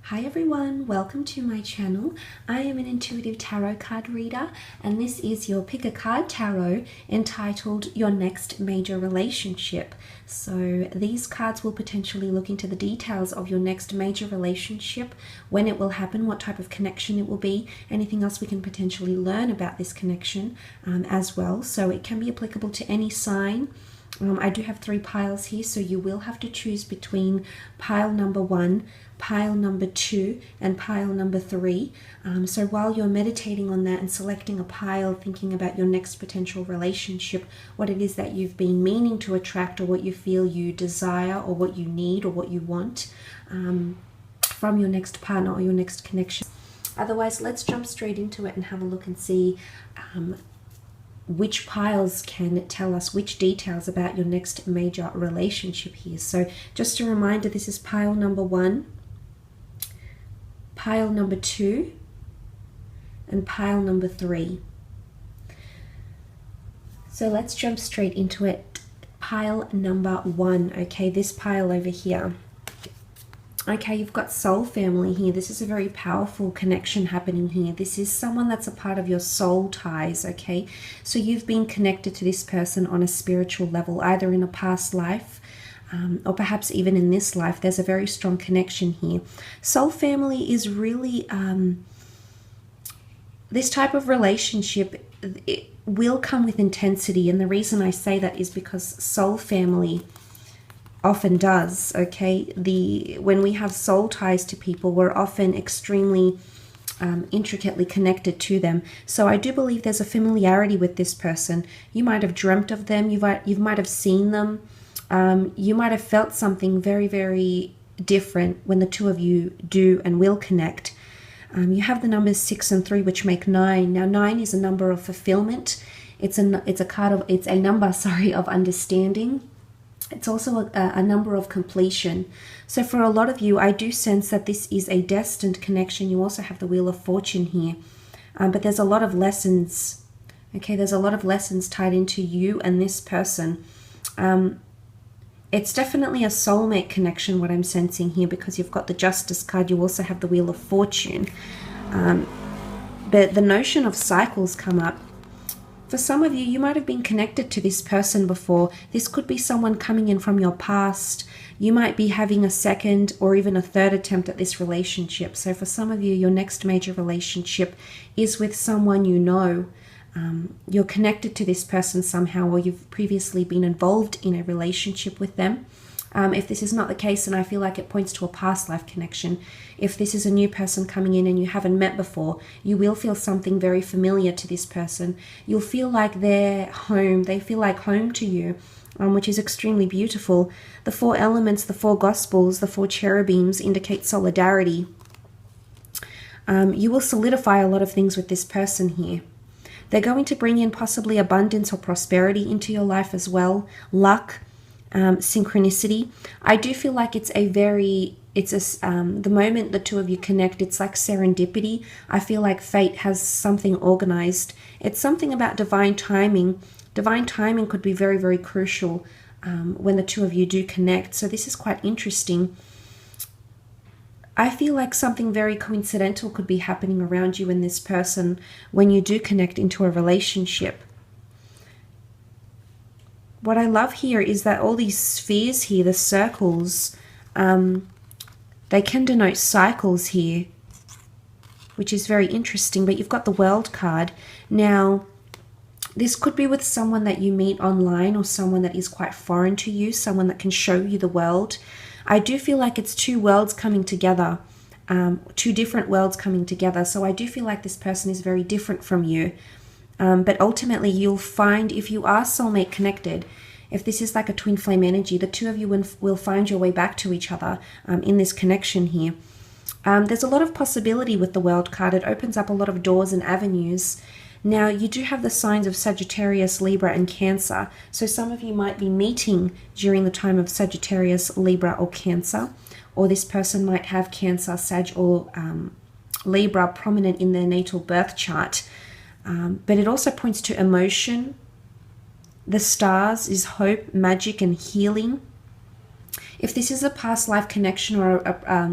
Hi everyone, welcome to my channel. I am an intuitive tarot card reader and this is your pick a card tarot entitled Your Next Major Relationship. So these cards will potentially look into the details of your next major relationship, when it will happen, what type of connection it will be, anything else we can potentially learn about this connection as well. So it can be applicable to any sign. I do have 3 piles here, so you will have to choose between pile number 1, pile number 2, and pile number 3. So while you're meditating on that and selecting a pile, thinking about your next potential relationship, what it is that you've been meaning to attract, or what you feel you desire, or what you need, or what you want from your next partner or your next connection. Otherwise, let's jump straight into it and have a look and see which piles can tell us which details about your next major relationship here. So just a reminder, this is pile number 1, pile number 2, and pile number 3. So let's jump straight into it. Pile number 1, okay, this pile over here. Okay, you've got soul family here. This is a very powerful connection happening here. This is someone that's a part of your soul ties, okay? So you've been connected to this person on a spiritual level, either in a past life or perhaps even in this life. There's a very strong connection here. Soul family is really, this type of relationship, it will come with intensity. And the reason I say that is because soul family often does, okay? When we have soul ties to people, we're often extremely intricately connected to them. So I do believe there's a familiarity with this person. You might have dreamt of them, you might have seen them, you might have felt something very, very different when the two of you do and will connect. You have the numbers 6 and 3, which make 9. Now 9 is a number of fulfillment. It's a number of understanding. It's also a number of completion. So for a lot of you, I do sense that this is a destined connection. You also have the Wheel of Fortune here. But there's a lot of lessons. Okay, there's a lot of lessons tied into you and this person. It's definitely a soulmate connection, what I'm sensing here, because you've got the Justice card. You also have the Wheel of Fortune. But the notion of cycles come up. For some of you, you might have been connected to this person before. This could be someone coming in from your past. You might be having a second or even a third attempt at this relationship. So for some of you, your next major relationship is with someone you know. You're connected to this person somehow, or you've previously been involved in a relationship with them. If this is not the case, and I feel like it points to a past life connection, if this is a new person coming in and you haven't met before, you will feel something very familiar to this person. You'll feel like they're home. They feel like home to you, which is extremely beautiful. The 4 elements, the 4 gospels, the 4 cherubims indicate solidarity. You will solidify a lot of things with this person here. They're going to bring in possibly abundance or prosperity into your life as well, luck, synchronicity. I do feel like the moment the two of you connect, it's like serendipity. I feel like fate has something organized. It's something about divine timing. Divine timing could be very, very crucial when the two of you do connect. So this is quite interesting. I feel like something very coincidental could be happening around you and this person when you do connect into a relationship. What I love here is that all these spheres here, the circles, they can denote cycles here, which is very interesting. But you've got the World card. Now, this could be with someone that you meet online, or someone that is quite foreign to you, someone that can show you the world. I do feel like it's 2 worlds coming together, 2 different worlds coming together. So I do feel like this person is very different from you. But ultimately, you'll find, if you are soulmate connected, if this is like a twin flame energy, the two of you will find your way back to each other in this connection here. There's a lot of possibility with the World card. It opens up a lot of doors and avenues. Now, you do have the signs of Sagittarius, Libra, and Cancer. So some of you might be meeting during the time of Sagittarius, Libra, or Cancer. Or this person might have Cancer, Sag, or Libra prominent in their natal birth chart. But it also points to emotion. The stars is hope, magic, and healing. If this is a past life connection or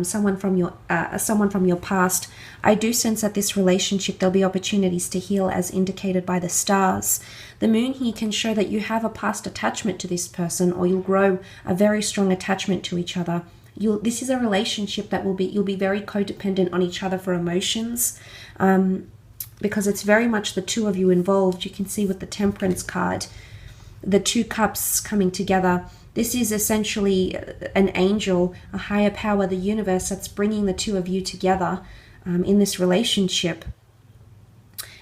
someone from your past, I do sense that this relationship, there'll be opportunities to heal as indicated by the stars. The moon here can show that you have a past attachment to this person, or you'll grow a very strong attachment to each other. This is a relationship that you'll be very codependent on each other for emotions, because it's very much the two of you involved. You can see with the Temperance card, the two cups coming together. This is essentially an angel, a higher power, the universe, that's bringing the two of you together in this relationship.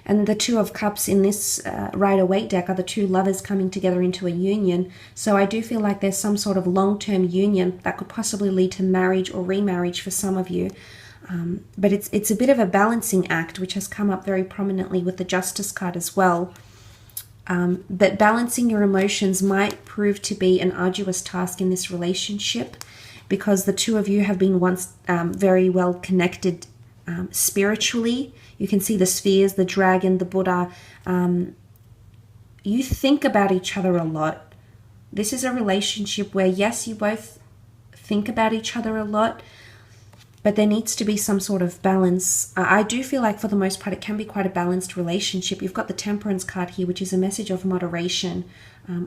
And the Two of Cups in this Rider-Waite deck are the two lovers coming together into a union. So I do feel like there's some sort of long-term union that could possibly lead to marriage or remarriage for some of you. But it's a bit of a balancing act, which has come up very prominently with the Justice card as well. But balancing your emotions might prove to be an arduous task in this relationship, because the two of you have been once very well connected spiritually. You can see the spheres, the dragon, the Buddha. You think about each other a lot. This is a relationship where, yes, you both think about each other a lot, but there needs to be some sort of balance. I do feel like for the most part it can be quite a balanced relationship. You've got the Temperance card here, which is a message of moderation,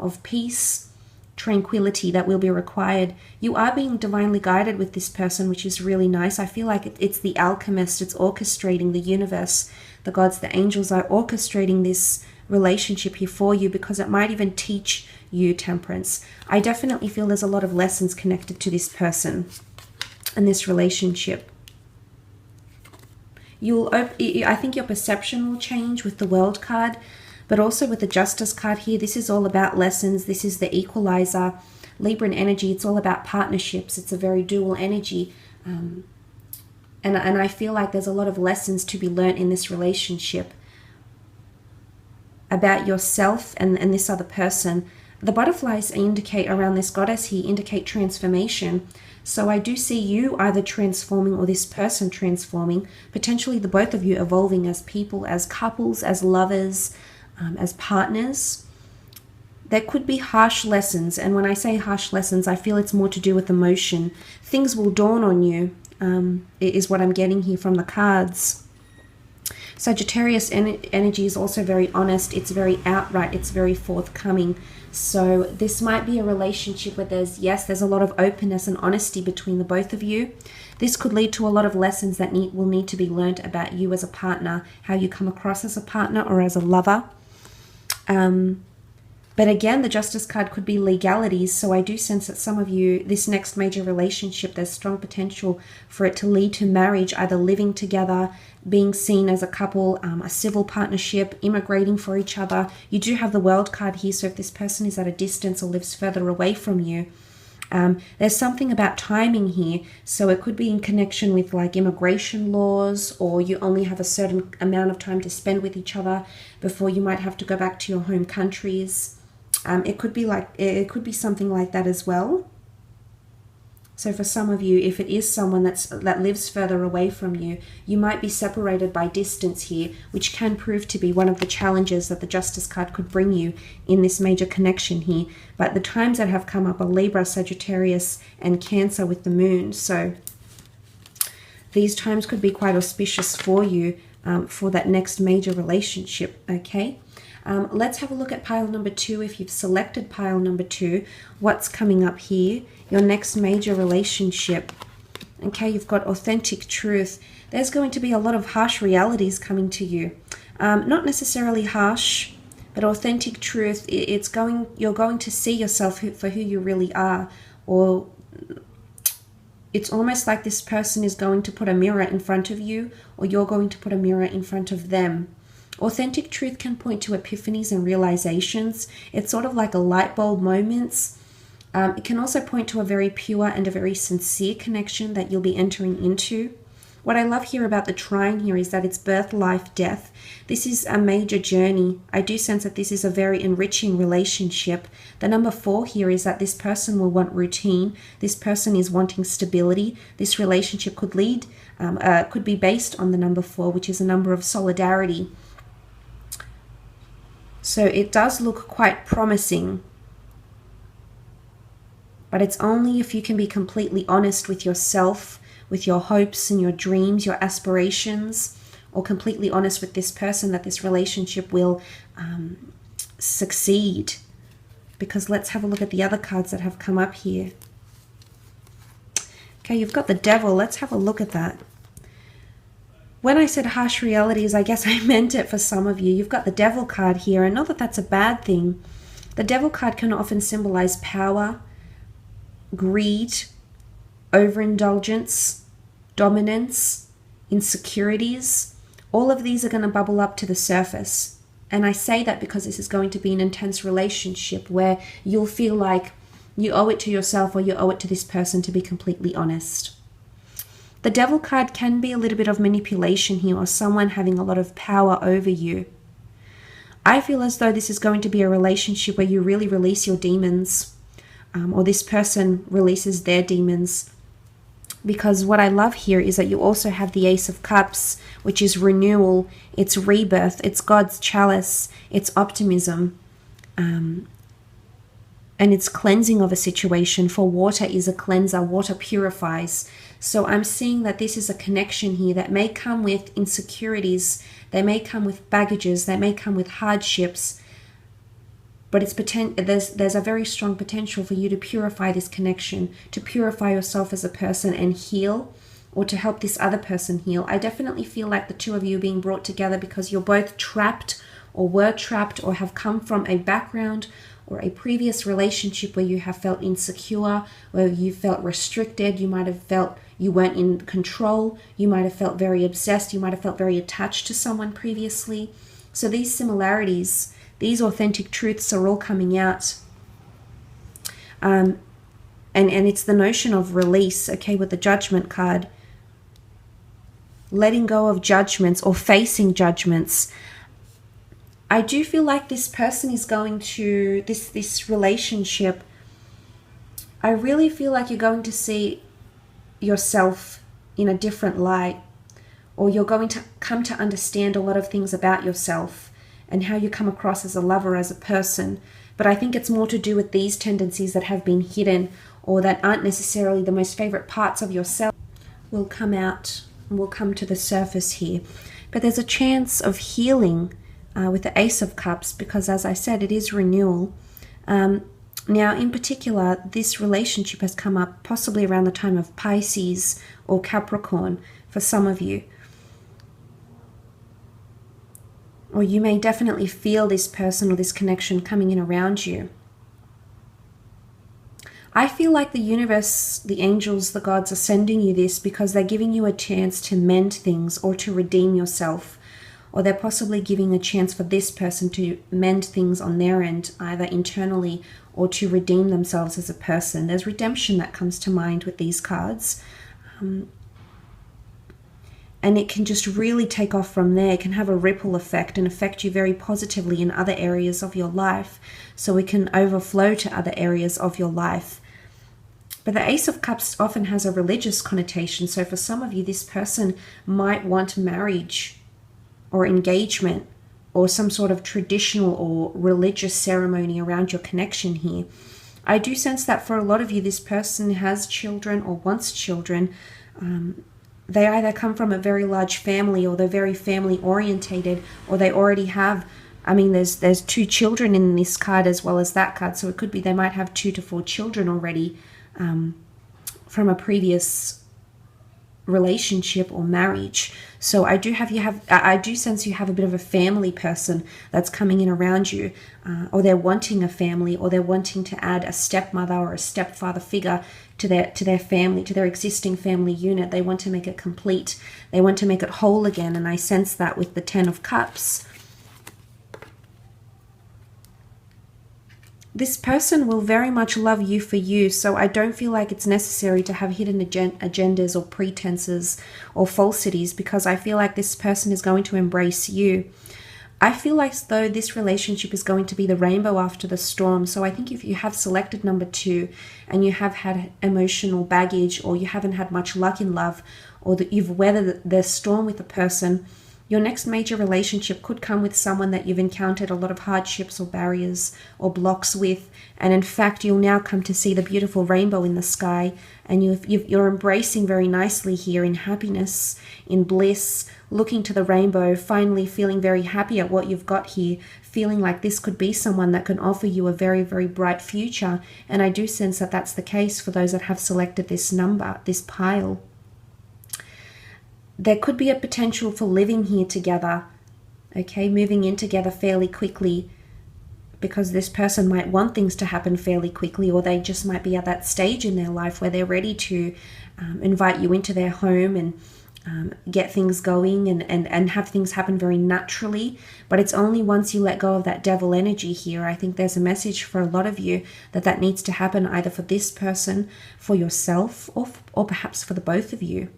of peace, tranquility that will be required. You are being divinely guided with this person, which is really nice. I feel like it's the alchemist. It's orchestrating the universe. The gods, the angels are orchestrating this relationship here for you, because it might even teach you temperance. I definitely feel there's a lot of lessons connected to this person and this relationship. I think your perception will change with the World card, but also with the Justice card here. This is all about lessons. This is the equalizer. Libran energy, it's all about partnerships. It's a very dual energy. And I feel like there's a lot of lessons to be learnt in this relationship about yourself and this other person. The butterflies indicate around this goddess here indicate transformation. So I do see you either transforming or this person transforming, potentially the both of you evolving as people, as couples, as lovers, as partners. There could be harsh lessons, and when I say harsh lessons, I feel it's more to do with emotion. Things will dawn on you, is what I'm getting here from the cards. Sagittarius energy is also very honest. It's very outright. It's very forthcoming. So this might be a relationship where there's a lot of openness and honesty between the both of you. This could lead to a lot of lessons that will need to be learnt about you as a partner, how you come across as a partner or as a lover. But again, the Justice card could be legalities. So I do sense that some of you, this next major relationship, there's strong potential for it to lead to marriage, either living together, being seen as a couple, a civil partnership, immigrating for each other. You do have the World card here, so if this person is at a distance or lives further away from you, there's something about timing here. So it could be in connection with like immigration laws, or you only have a certain amount of time to spend with each other before you might have to go back to your home countries. It could be something like that as well. So for some of you, if it is someone that lives further away from you, you might be separated by distance here, which can prove to be one of the challenges that the Justice card could bring you in this major connection here. But the times that have come up are Libra, Sagittarius, and Cancer with the moon. So these times could be quite auspicious for you for that next major relationship, okay? Let's have a look at pile number 2. If you've selected pile number 2, what's coming up here? Your next major relationship. Okay, you've got authentic truth. There's going to be a lot of harsh realities coming to you. Not necessarily harsh, but authentic truth. You're going to see yourself for who you really are, or it's almost like this person is going to put a mirror in front of you, or you're going to put a mirror in front of them. Authentic truth can point to epiphanies and realizations. It's sort of like a light bulb moments. It can also point to a very pure and a very sincere connection that you'll be entering into. What I love here about the trine here is that it's birth, life, death. This is a major journey. I do sense that this is a very enriching relationship. The number 4 here is that this person will want routine. This person is wanting stability. This relationship could be based on the number 4, which is a number of solidarity. So it does look quite promising. But it's only if you can be completely honest with yourself, with your hopes and your dreams, your aspirations, or completely honest with this person, that this relationship will succeed. Because let's have a look at the other cards that have come up here. Okay, you've got the Devil. Let's have a look at that. When I said harsh realities, I guess I meant it for some of you. You've got the Devil card here, and not that that's a bad thing. The Devil card can often symbolize power, greed, overindulgence, dominance, insecurities. All of these are going to bubble up to the surface. And I say that because this is going to be an intense relationship where you'll feel like you owe it to yourself or you owe it to this person to be completely honest. The Devil card can be a little bit of manipulation here, or someone having a lot of power over you. I feel as though this is going to be a relationship where you really release your demons, or this person releases their demons. Because what I love here is that you also have the Ace of Cups, which is renewal, it's rebirth, it's God's chalice, it's optimism, and it's cleansing of a situation. For water is a cleanser, water purifies. So I'm seeing that this is a connection here that may come with insecurities, they may come with baggages, they may come with hardships, but there's a very strong potential for you to purify this connection, to purify yourself as a person and heal, or to help this other person heal. I definitely feel like the two of you are being brought together because you're both trapped, or were trapped, or have come from a background or a previous relationship where you have felt insecure, where you felt restricted, you might have felt you weren't in control, you might have felt very obsessed, you might have felt very attached to someone previously. So these similarities, these authentic truths are all coming out. And it's the notion of release, okay, with the Judgment card. Letting go of judgments or facing judgments. I do feel like this person is going to, this relationship, I really feel like you're going to see yourself in a different light, or you're going to come to understand a lot of things about yourself and how you come across as a lover, as a person. But I think it's more to do with these tendencies that have been hidden, or that aren't necessarily the most favorite parts of yourself, will come out and will come to the surface here. But there's a chance of healing with the Ace of Cups, because as I said, it is renewal. Now, in particular, this relationship has come up possibly around the time of Pisces or Capricorn for some of you. Or you may definitely feel this person or this connection coming in around you. I feel like the universe, the angels, the gods are sending you this because they're giving you a chance to mend things or to redeem yourself. Or they're possibly giving a chance for this person to mend things on their end, either internally or to redeem themselves as a person. There's redemption that comes to mind with these cards. And it can just really take off from there. It can have a ripple effect and affect you very positively in other areas of your life. So it can overflow to other areas of your life. But the Ace of Cups often has a religious connotation. So for some of you, this person might want marriage or engagement or some sort of traditional or religious ceremony around your connection here. I do sense that for a lot of you, this person has children or wants children. They either come from a very large family, or they're very family orientated, or they already have, I mean, there's 2 children in this card as well as that card. So it could be they might have 2 to 4 children already from a previous relationship or marriage. So I do sense you have a bit of a family person that's coming in around you, or they're wanting a family, or they're wanting to add a stepmother or a stepfather figure to their family, to their existing family unit. They want to make it complete. They want to make it whole again. And I sense that with the 10 of Cups. This person will very much love you for you, so I don't feel like it's necessary to have hidden agendas or pretenses or falsities, because I feel like this person is going to embrace you. I feel like though this relationship is going to be the rainbow after the storm. So I think if you have selected number 2 and you have had emotional baggage, or you haven't had much luck in love, or that you've weathered the storm with a person, Your next major relationship could come with someone that you've encountered a lot of hardships or barriers or blocks with. And in fact, you'll now come to see the beautiful rainbow in the sky. And you're embracing very nicely here in happiness, in bliss, looking to the rainbow, finally feeling very happy at what you've got here, feeling like this could be someone that can offer you a very, very bright future. And I do sense that that's the case for those that have selected this number, this pile. There could be a potential for living here together, okay, moving in together fairly quickly, because this person might want things to happen fairly quickly, or they just might be at that stage in their life where they're ready to invite you into their home and get things going and have things happen very naturally. But it's only once you let go of that devil energy here. I think there's a message for a lot of you that needs to happen either for this person, for yourself, or perhaps for the both of you.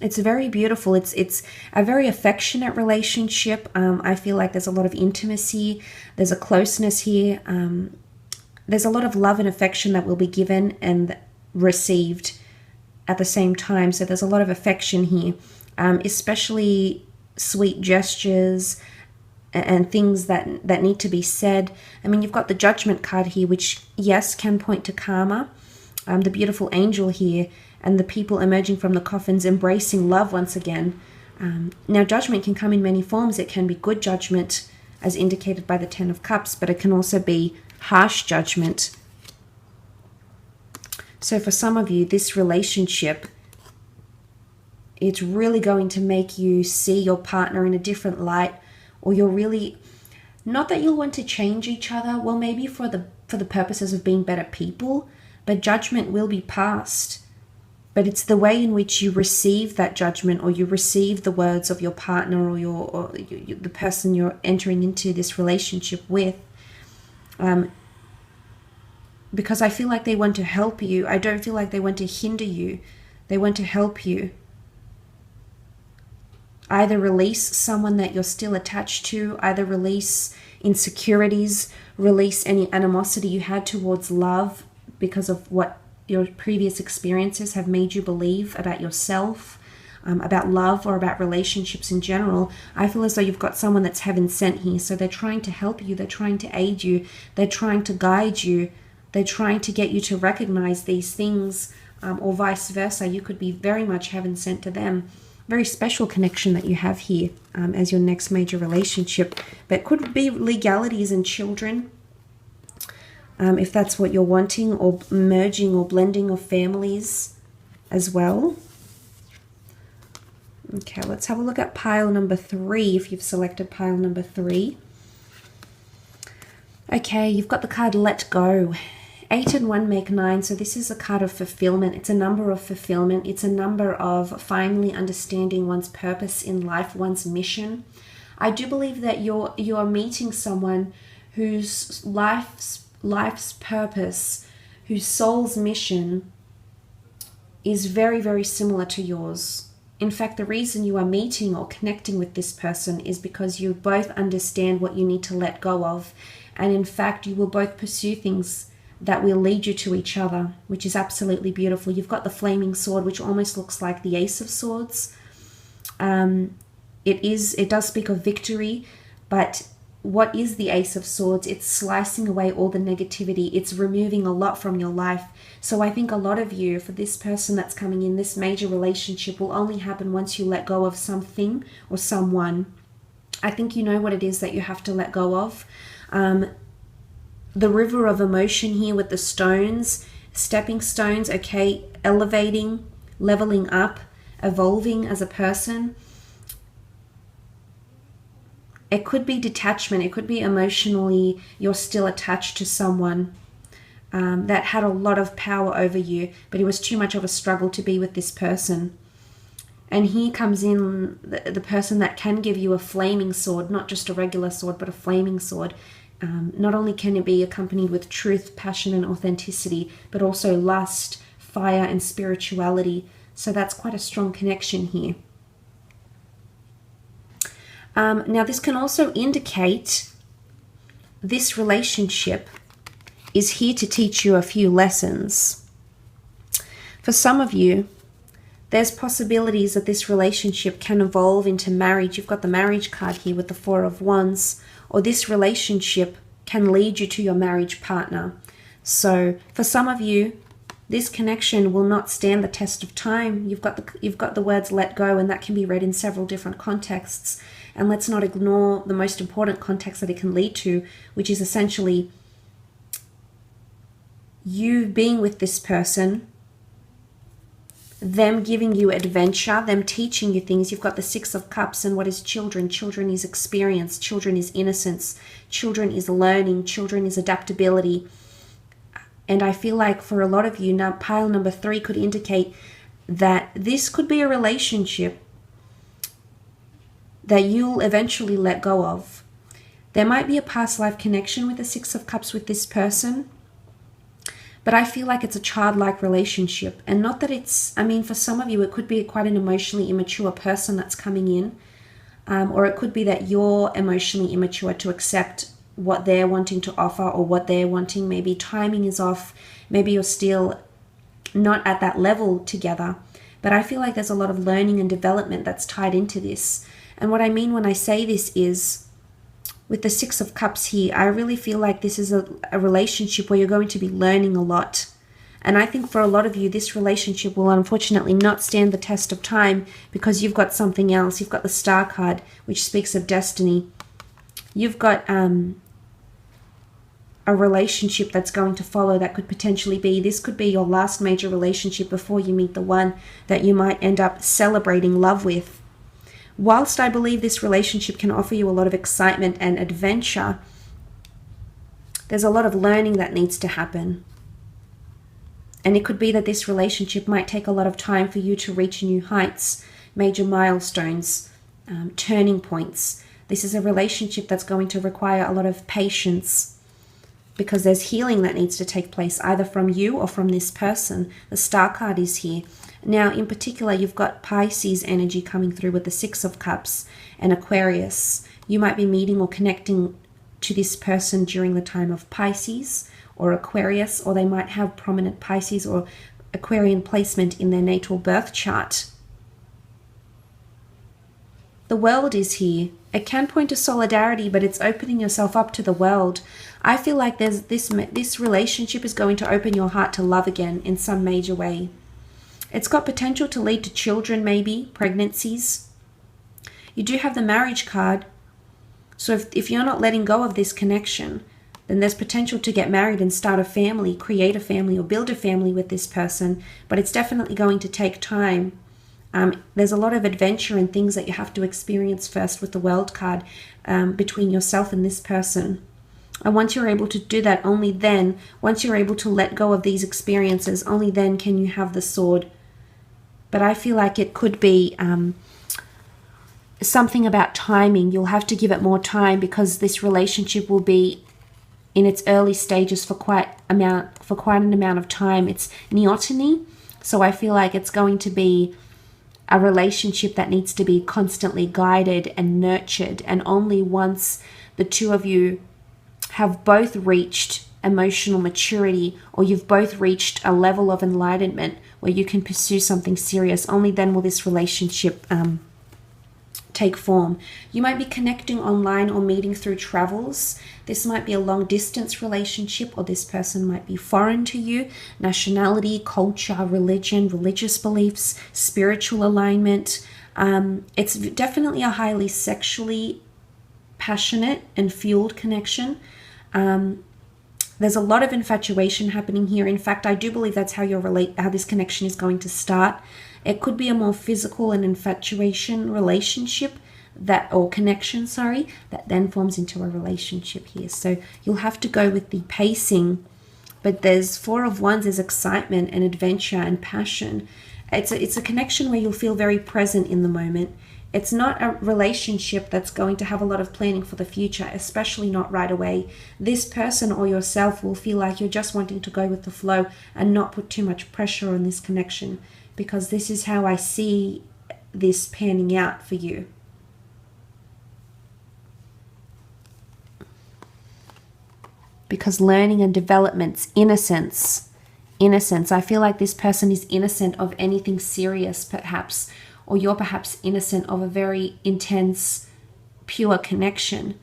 It's very beautiful. It's a very affectionate relationship. I feel like there's a lot of intimacy. There's a closeness here. There's a lot of love and affection that will be given and received at the same time. So there's a lot of affection here, especially sweet gestures and things that need to be said. I mean, you've got the Judgment card here, which, yes, can point to karma. The beautiful angel here, and the people emerging from the coffins embracing love once again. Now, judgment can come in many forms. It can be good judgment, as indicated by the Ten of Cups, but it can also be harsh judgment. So for some of you, this relationship, it's really going to make you see your partner in a different light, or you're really, not that you'll want to change each other, well, maybe for the purposes of being better people, but judgment will be passed. But it's the way in which you receive that judgment, or you receive the words of your partner, or the person you're entering into this relationship with. Because I feel like they want to help you. I don't feel like they want to hinder you. They want to help you. Either release someone that you're still attached to, either release insecurities, release any animosity you had towards love because of what your previous experiences have made you believe about yourself, about love, or about relationships in general. I feel as though you've got someone that's heaven sent here. So they're trying to help you. They're trying to aid you. They're trying to guide you. They're trying to get you to recognize these things, or vice versa. You could be very much heaven sent to them. Very special connection that you have here as your next major relationship. But could be legalities and children, if that's what you're wanting, or merging or blending of families as well. Okay, let's have a look at pile number 3, if you've selected pile number 3. Okay, you've got the card Let Go. 8 and 1 make 9, so this is a card of fulfillment. It's a number of fulfillment. It's a number of finally understanding one's purpose in life, one's mission. I do believe that you're meeting someone whose life's purpose, whose soul's mission is very, very similar to yours. In fact, the reason you are meeting or connecting with this person is because you both understand what you need to let go of. And in fact, you will both pursue things that will lead you to each other, which is absolutely beautiful. You've got the flaming sword, which almost looks like the Ace of Swords. It does speak of victory, but what is the Ace of Swords? It's slicing away all the negativity. It's removing a lot from your life. So I think a lot of you, for this person that's coming in, this major relationship will only happen once you let go of something or someone. I think you know what it is that you have to let go of. The river of emotion here with the stones, stepping stones, okay, elevating, leveling up, evolving as a person. It could be detachment. It could be emotionally you're still attached to someone that had a lot of power over you, but it was too much of a struggle to be with this person. And here comes in the person that can give you a flaming sword, not just a regular sword, but a flaming sword. Not only can it be accompanied with truth, passion, and authenticity, but also lust, fire, and spirituality. So that's quite a strong connection here. Now, this can also indicate this relationship is here to teach you a few lessons. For some of you, there's possibilities that this relationship can evolve into marriage. You've got the marriage card here with the Four of Wands, or this relationship can lead you to your marriage partner. So for some of you, this connection will not stand the test of time. You've got the words let go, and that can be read in several different contexts. And let's not ignore the most important context that it can lead to, which is essentially you being with this person, them giving you adventure, them teaching you things. You've got the Six of Cups, and what is children? Children is experience, children is innocence, children is learning, children is adaptability. And I feel like for a lot of you, now pile number 3 could indicate that this could be a relationship that you'll eventually let go of. There might be a past life connection with the Six of Cups with this person, but I feel like it's a childlike relationship. And not that it's, I mean, for some of you, it could be quite an emotionally immature person that's coming in. Or it could be that you're emotionally immature to accept what they're wanting to offer or what they're wanting. Maybe timing is off. Maybe you're still not at that level together. But I feel like there's a lot of learning and development that's tied into this. And what I mean when I say this is, with the Six of Cups here, I really feel like this is a relationship where you're going to be learning a lot. And I think for a lot of you, this relationship will unfortunately not stand the test of time because you've got something else. You've got the Star card, which speaks of destiny. You've got a relationship that's going to follow that could potentially be, this could be your last major relationship before you meet the one that you might end up celebrating love with. Whilst I believe this relationship can offer you a lot of excitement and adventure, there's a lot of learning that needs to happen. And it could be that this relationship might take a lot of time for you to reach new heights, major milestones, turning points. This is a relationship that's going to require a lot of patience because there's healing that needs to take place either from you or from this person. The Star card is here. Now, in particular, you've got Pisces energy coming through with the Six of Cups and Aquarius. You might be meeting or connecting to this person during the time of Pisces or Aquarius, or they might have prominent Pisces or Aquarian placement in their natal birth chart. The world is here. It can point to solidarity, but it's opening yourself up to the world. I feel like there's this relationship is going to open your heart to love again in some major way. It's got potential to lead to children, maybe, pregnancies. You do have the marriage card. So if you're not letting go of this connection, then there's potential to get married and start a family, create a family or build a family with this person. But it's definitely going to take time. There's a lot of adventure and things that you have to experience first with the World card between yourself and this person. And once you're able to do that, only then, once you're able to let go of these experiences, only then can you have the Sword. But I feel like it could be something about timing. You'll have to give it more time because this relationship will be in its early stages for quite an amount of time. It's neoteny, so I feel like it's going to be a relationship that needs to be constantly guided and nurtured. And only once the two of you have both reached emotional maturity, or you've both reached a level of enlightenment where you can pursue something serious, only then will this relationship take form. You might be connecting online or meeting through travels. This might be a long distance relationship, or this person might be foreign to you. Nationality, culture, religion, religious beliefs, spiritual alignment. It's definitely a highly sexually passionate and fueled connection. There's a lot of infatuation happening here. In fact, I do believe that's how this connection is going to start. It could be a more physical and infatuation relationship that then forms into a relationship here. So you'll have to go with the pacing. But there's Four of Wands, there's excitement and adventure and passion. It's a connection where you'll feel very present in the moment. It's not a relationship that's going to have a lot of planning for the future, especially not right away. This person or yourself will feel like you're just wanting to go with the flow and not put too much pressure on this connection, because this is how I see this panning out for you. Because learning and development's innocence innocence. I feel like this person is innocent of anything serious, perhaps, or you're perhaps innocent of a very intense, pure connection.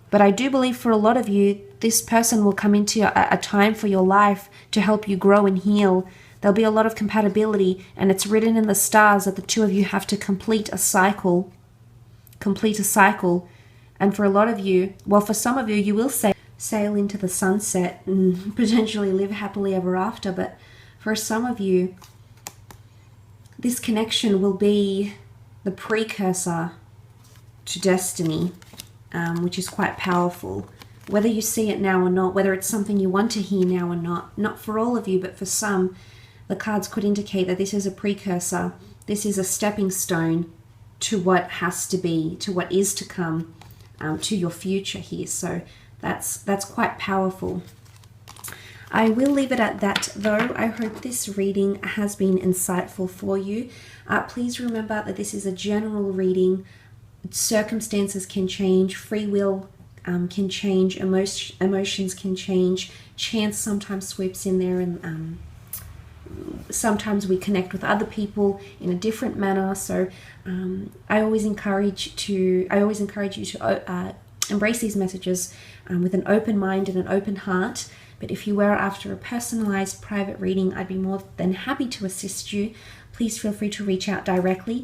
But I do believe for a lot of you, this person will come into a time for your life to help you grow and heal. There'll be a lot of compatibility, and it's written in the stars that the two of you have to complete a cycle. And for a lot of you, well, for some of you, you will sail into the sunset and potentially live happily ever after. But for some of you, this connection will be the precursor to destiny, which is quite powerful. Whether you see it now or not, whether it's something you want to hear now or not for all of you, but for some, the cards could indicate that this is a precursor. This is a stepping stone to what has to be, to what is to come, to your future here. So that's quite powerful. I will leave it at that, though. I hope this reading has been insightful for you. Please remember that this is a general reading. Circumstances can change, free will can change, emotions can change, chance sometimes sweeps in there, and sometimes we connect with other people in a different manner. So I always encourage you to embrace these messages with an open mind and an open heart. But if you were after a personalized private reading, I'd be more than happy to assist you. Please feel free to reach out directly.